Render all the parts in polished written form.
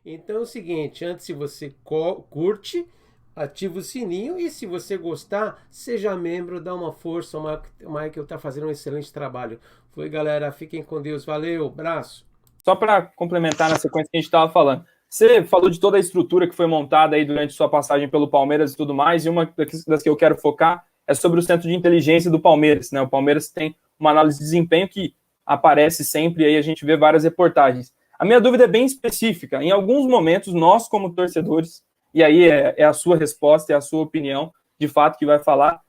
Então é o seguinte, antes se você curte, ativa o sininho e se você gostar, seja membro, dá uma força, o Michael está fazendo um excelente trabalho. Foi, galera, fiquem com Deus, valeu, abraço. Só para complementar na sequência que a gente estava falando, você falou de toda a estrutura que foi montada aí durante sua passagem pelo Palmeiras e tudo mais, e uma das que eu quero focar é sobre o centro de inteligência do Palmeiras, né? O Palmeiras tem uma análise de desempenho que aparece sempre e aí a gente vê várias reportagens. A minha dúvida é bem específica. Em alguns momentos, nós, como torcedores, e aí é a sua resposta, é a sua opinião, de fato, que vai falar,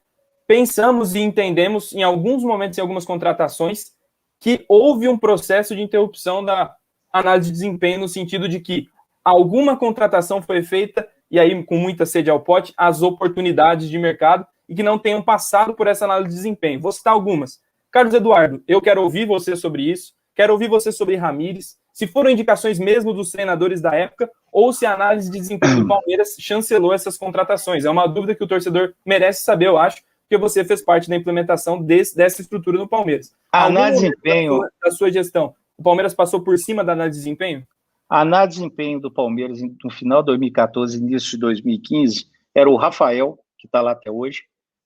pensamos e entendemos, em alguns momentos, em algumas contratações, que houve um processo de interrupção da análise de desempenho, no sentido de que alguma contratação foi feita, e aí, com muita sede ao pote, as oportunidades de mercado, e que não tenham passado por essa análise de desempenho. Vou citar algumas. Carlos Eduardo, eu quero ouvir você sobre isso, quero ouvir você sobre Ramires, se foram indicações mesmo dos treinadores da época, ou se a análise de desempenho do Palmeiras chancelou essas contratações. É uma dúvida que o torcedor merece saber, eu acho, porque você fez parte da implementação dessa estrutura no Palmeiras. A análise de desempenho da sua gestão, o Palmeiras passou por cima da análise de desempenho? A análise de desempenho do Palmeiras no final de 2014, início de 2015, era o Rafael, que está lá até hoje,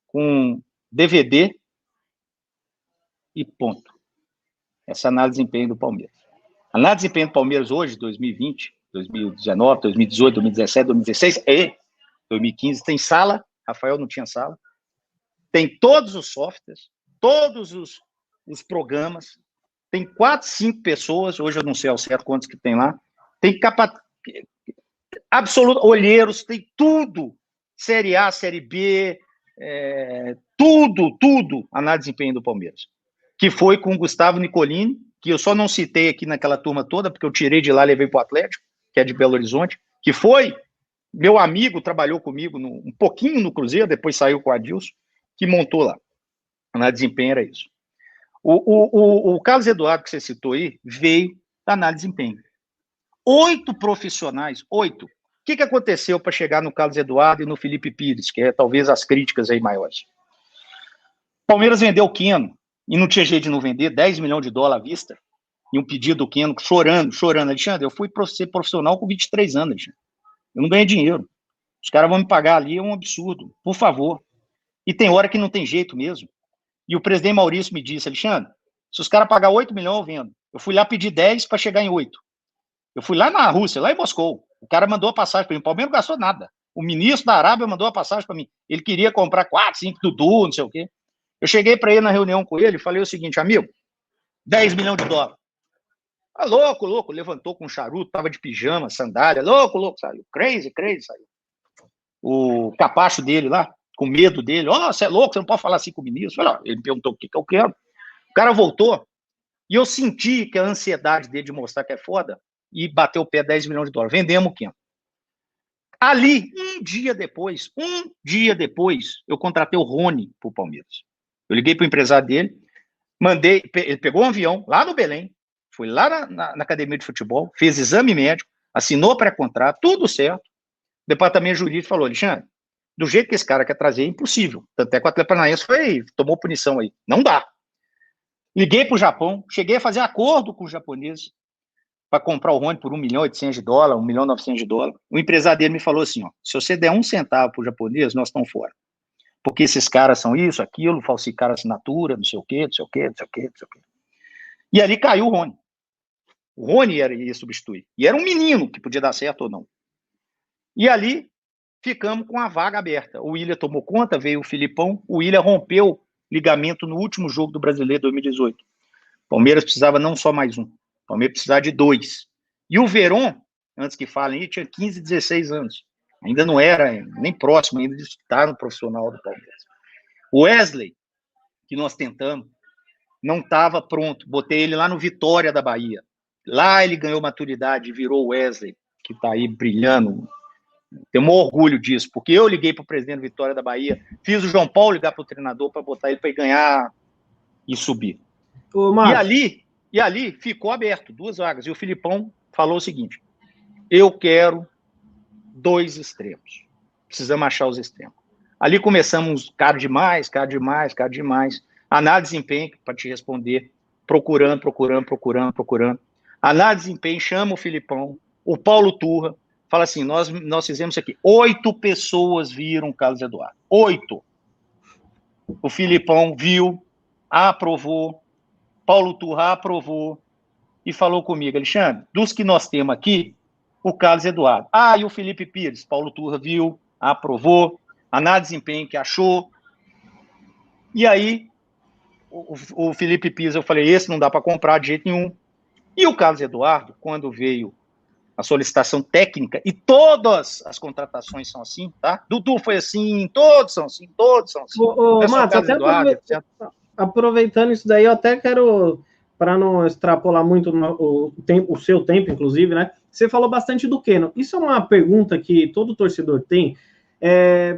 com DVD e ponto. Essa análise de desempenho do Palmeiras. A análise de desempenho do Palmeiras hoje, 2020, 2019, 2018, 2017, 2016 e 2015, tem sala. Rafael não tinha sala. Tem todos os softwares, todos os programas, tem 4, 5 pessoas, hoje eu não sei ao certo quantos que tem lá, tem absoluto, olheiros, tem tudo, Série A, Série B, tudo, análise de desempenho do Palmeiras, que foi com o Gustavo Nicolini, que eu só não citei aqui naquela turma toda, porque eu tirei de lá e levei para o Atlético, que é de Belo Horizonte, que foi meu amigo, trabalhou comigo um pouquinho no Cruzeiro, depois saiu com o Adilson, que montou lá. Na desempenho era isso. O Carlos Eduardo, que você citou aí, veio da análise de desempenho. 8 profissionais, 8. O que aconteceu para chegar no Carlos Eduardo e no Felipe Pires, que é talvez as críticas aí maiores? Palmeiras vendeu o Keno, e não tinha jeito de não vender, 10 milhões de dólares à vista, e um pedido do Keno, chorando. Alexandre, eu fui ser profissional com 23 anos, Alexandre. Eu não ganhei dinheiro. Os caras vão me pagar ali, é um absurdo. Por favor. E tem hora que não tem jeito mesmo. E o presidente Maurício me disse, Alexandre, se os caras pagar 8 milhões, eu vendo. Eu fui lá pedir 10 para chegar em 8. Eu fui lá na Rússia, lá em Moscou. O cara mandou a passagem para mim. O Palmeiras não gastou nada. O ministro da Arábia mandou a passagem para mim. Ele queria comprar 4, 5 Dudu, não sei o quê. Eu cheguei para ele na reunião com ele e falei o seguinte, amigo, 10 milhões de dólares. Ah, louco. Levantou com um charuto, tava de pijama, sandália. Louco. Saiu. Crazy, saiu. O capacho dele lá, com medo dele. Você é louco, você não pode falar assim com o ministro. Ele me perguntou o que eu quero. O cara voltou e eu senti que a ansiedade dele de mostrar que é foda e bateu o pé 10 milhões de dólares. Vendemos o Keno. Ali, um dia depois, eu contratei o Rony pro Palmeiras. Eu liguei pro empresário dele, ele pegou um avião lá no Belém, foi lá na academia de futebol, fez exame médico, assinou pré-contrato, tudo certo. O departamento jurídico falou, Alexandre, do jeito que esse cara quer trazer, é impossível. Tanto é que o Atlético Paranaense tomou punição aí. Não dá. Liguei para o Japão, cheguei a fazer acordo com os japoneses para comprar o Rony por 1 milhão e 800 de dólar, 1 milhão e 900 de dólar. O empresário dele me falou assim, se você der 1 centavo para o japonês, nós estamos fora. Porque esses caras são isso, aquilo, falsificaram assinatura, não sei o quê. E ali caiu o Rony. O Rony ia substituir. E era um menino que podia dar certo ou não. E ali ficamos com a vaga aberta. O Willian tomou conta, veio o Filipão, o Willian rompeu ligamento no último jogo do Brasileiro 2018. O Palmeiras precisava não só mais um, o Palmeiras precisava de 2. E o Veron, antes que falem, tinha 15, 16 anos. Ainda não era nem próximo ainda de estar no profissional do Palmeiras. O Wesley, que nós tentamos, não estava pronto. Botei ele lá no Vitória da Bahia. Lá ele ganhou maturidade, virou o Wesley, que está aí brilhando. Tenho um orgulho disso, porque eu liguei para o presidente do Vitória da Bahia, fiz o João Paulo ligar para o treinador para botar ele para ganhar e subir. E ali ficou aberto, 2 vagas. E o Filipão falou o seguinte, eu quero 2 extremos. Precisamos achar os extremos. Ali começamos caro demais. Análise de desempenho, para te responder, procurando. Análise de desempenho, chama o Filipão. o Paulo Turra, fala assim, nós fizemos isso aqui, 8 pessoas viram o Carlos Eduardo, 8. O Filipão viu, aprovou, Paulo Turra aprovou e falou comigo, Alexandre, dos que nós temos aqui, o Carlos Eduardo. E o Felipe Pires, Paulo Turra viu, aprovou, análise de desempenho que achou. E aí, o Felipe Pires, eu falei, esse não dá para comprar de jeito nenhum. E o Carlos Eduardo, quando veio a solicitação técnica, e todas as contratações são assim, tá? Dudu foi assim, todos são assim, todos são assim. Matos, até aproveitando isso daí, eu até quero, para não extrapolar muito o seu tempo, inclusive, né? Você falou bastante do Keno. Isso é uma pergunta que todo torcedor tem,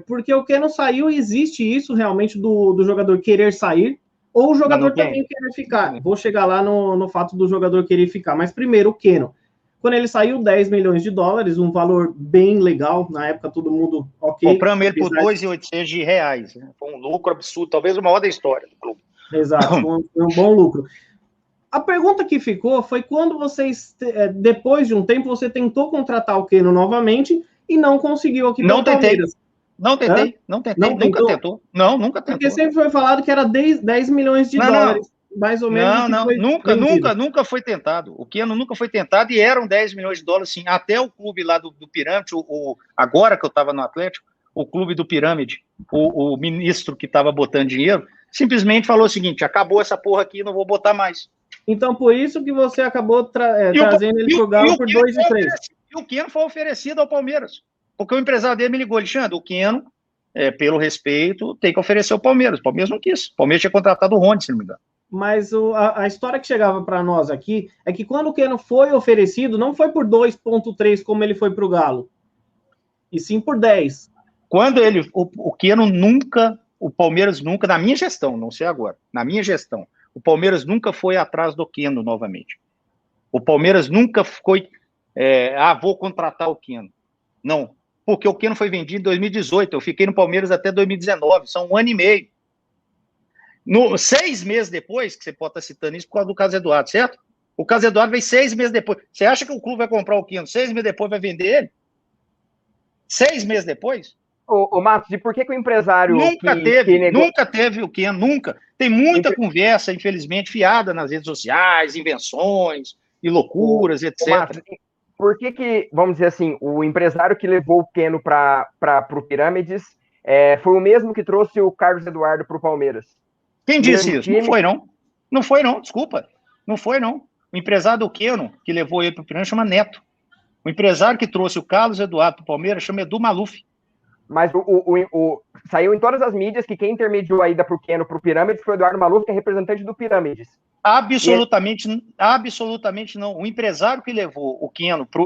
porque o Keno saiu e existe isso realmente do jogador querer sair, ou o jogador também querer ficar. Vou chegar lá no fato do jogador querer ficar. Mas primeiro, o Keno. Quando ele saiu, 10 milhões de dólares, um valor bem legal. Na época, todo mundo ok. Compramos ele por 2.800 de reais. Né? Foi um lucro absurdo, talvez o maior da história do clube. Exato, foi um bom lucro. A pergunta que ficou foi quando vocês, depois de um tempo, você tentou contratar o Keno novamente e não conseguiu aqui pelo Palmeiras. Não tentei, nunca tentou. Não, nunca tentou. Porque sempre foi falado que era 10 milhões de dólares, mais ou menos. Nunca foi tentado. O Keno nunca foi tentado e eram 10 milhões de dólares, sim. Até o clube lá do Pirâmide, agora que eu estava no Atlético, o clube do Pirâmide, o ministro que estava botando dinheiro, simplesmente falou o seguinte, acabou essa porra aqui, não vou botar mais. Então, por isso que você acabou trazendo ele pro Galo por 2 e 3. E o Keno foi oferecido ao Palmeiras. Porque o empresário dele me ligou, Alexandre, o Keno, pelo respeito, tem que oferecer ao Palmeiras. O Palmeiras não quis. O Palmeiras tinha contratado o Rony, se não me engano. Mas a história que chegava para nós aqui é que quando o Keno foi oferecido, não foi por 2,3 como ele foi para o Galo, e sim por 10. Quando o Keno nunca, o Palmeiras nunca, na minha gestão, não sei agora, na minha gestão, o Palmeiras nunca foi atrás do Keno novamente. O Palmeiras nunca foi, vou contratar o Keno. Não, porque o Keno foi vendido em 2018, eu fiquei no Palmeiras até 2019, são 1 ano e meio. 6 meses depois, que você pode estar citando isso por causa do Carlos Eduardo, certo? O Carlos Eduardo veio 6 meses depois. Você acha que o clube vai comprar o Keno 6 meses depois vai vender ele? 6 meses depois? Ô Matos, e por que o empresário... Nunca teve o Keno, nunca. Tem muita conversa, infelizmente, fiada nas redes sociais, invenções e loucuras, etc. Matos, por que, vamos dizer assim, o empresário que levou o Keno para o Pirâmides foi o mesmo que trouxe o Carlos Eduardo para o Palmeiras? Quem disse isso? Não foi, não. Não foi, não. Desculpa. Não foi, não. O empresário do Keno, que levou ele para o Pirâmides, chama Neto. O empresário que trouxe o Carlos Eduardo para o Palmeiras chama Edu Maluf. Mas saiu em todas as mídias que quem intermediou a ida para o Keno para o Pirâmides foi o Eduardo Maluf, que é representante do Pirâmides. Absolutamente não. O empresário que levou o Keno para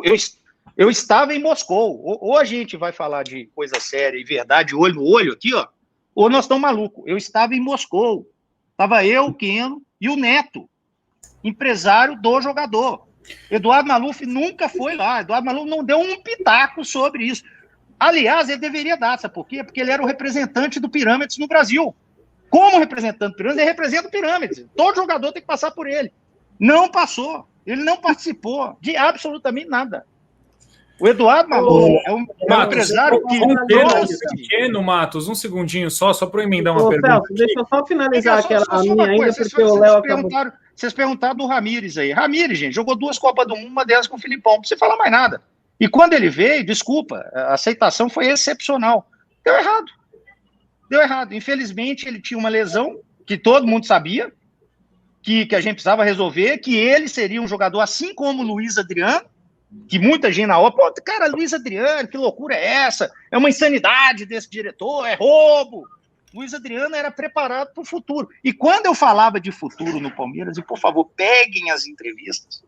eu estava em Moscou. Ou a gente vai falar de coisa séria e verdade, olho no olho aqui, ó, ou nós estamos malucos. Eu estava em Moscou. Estava eu, o Keno e o Neto, empresário do jogador. Eduardo Maluf nunca foi lá. Eduardo Maluf não deu um pitaco sobre isso. Aliás, ele deveria dar, sabe por quê? Porque ele era o representante do Pirâmides no Brasil. Como representante do Pirâmides, ele representa o Pirâmides. Todo jogador tem que passar por ele. Não passou. Ele não participou de absolutamente nada. O Eduardo Maluf é um empresário que... Pequeno, Matos, um segundinho só para eu emendar uma pergunta. Celso, deixa eu só finalizar a minha ainda, porque o Léo acabou... Vocês perguntaram do Ramires aí. Ramires, gente, jogou 2 Copas do Mundo, uma delas com o Filipão. Não precisa falar mais nada. E quando ele veio, desculpa, a aceitação foi excepcional. Deu errado. Infelizmente, ele tinha uma lesão que todo mundo sabia, que a gente precisava resolver, que ele seria um jogador assim como o Luiz Adriano, que muita gente na hora, cara, Luiz Adriano, que loucura é essa? É uma insanidade desse diretor, é roubo. Luiz Adriano era preparado para o futuro. E quando eu falava de futuro no Palmeiras, e por favor, peguem as entrevistas,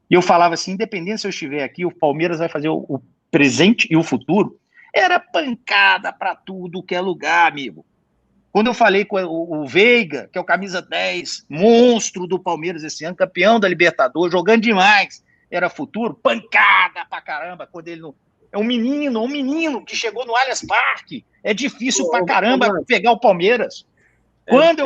e eu falava assim, independente se eu estiver aqui, o Palmeiras vai fazer o presente e o futuro, era pancada para tudo que é lugar, amigo. Quando eu falei com o Veiga, que é o camisa 10, monstro do Palmeiras esse ano, campeão da Libertadores, jogando demais, era futuro, pancada pra caramba, quando ele não... É um menino que chegou no Allianz Parque, é difícil pra caramba pegar o Palmeiras. Quando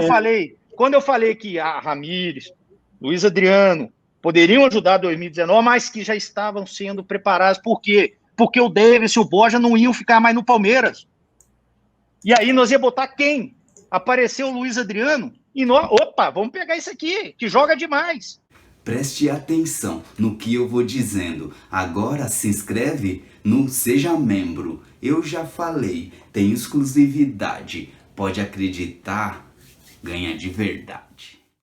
eu falei que Ramires, Luiz Adriano, poderiam ajudar 2019, mas que já estavam sendo preparados. Por quê? Porque o Davis e o Borja não iam ficar mais no Palmeiras. E aí nós ia botar quem? Apareceu o Luiz Adriano e nós, opa, vamos pegar esse aqui, que joga demais. Preste atenção no que eu vou dizendo. Agora se inscreve no Seja Membro. Eu já falei, tem exclusividade. Pode acreditar, ganha de verdade.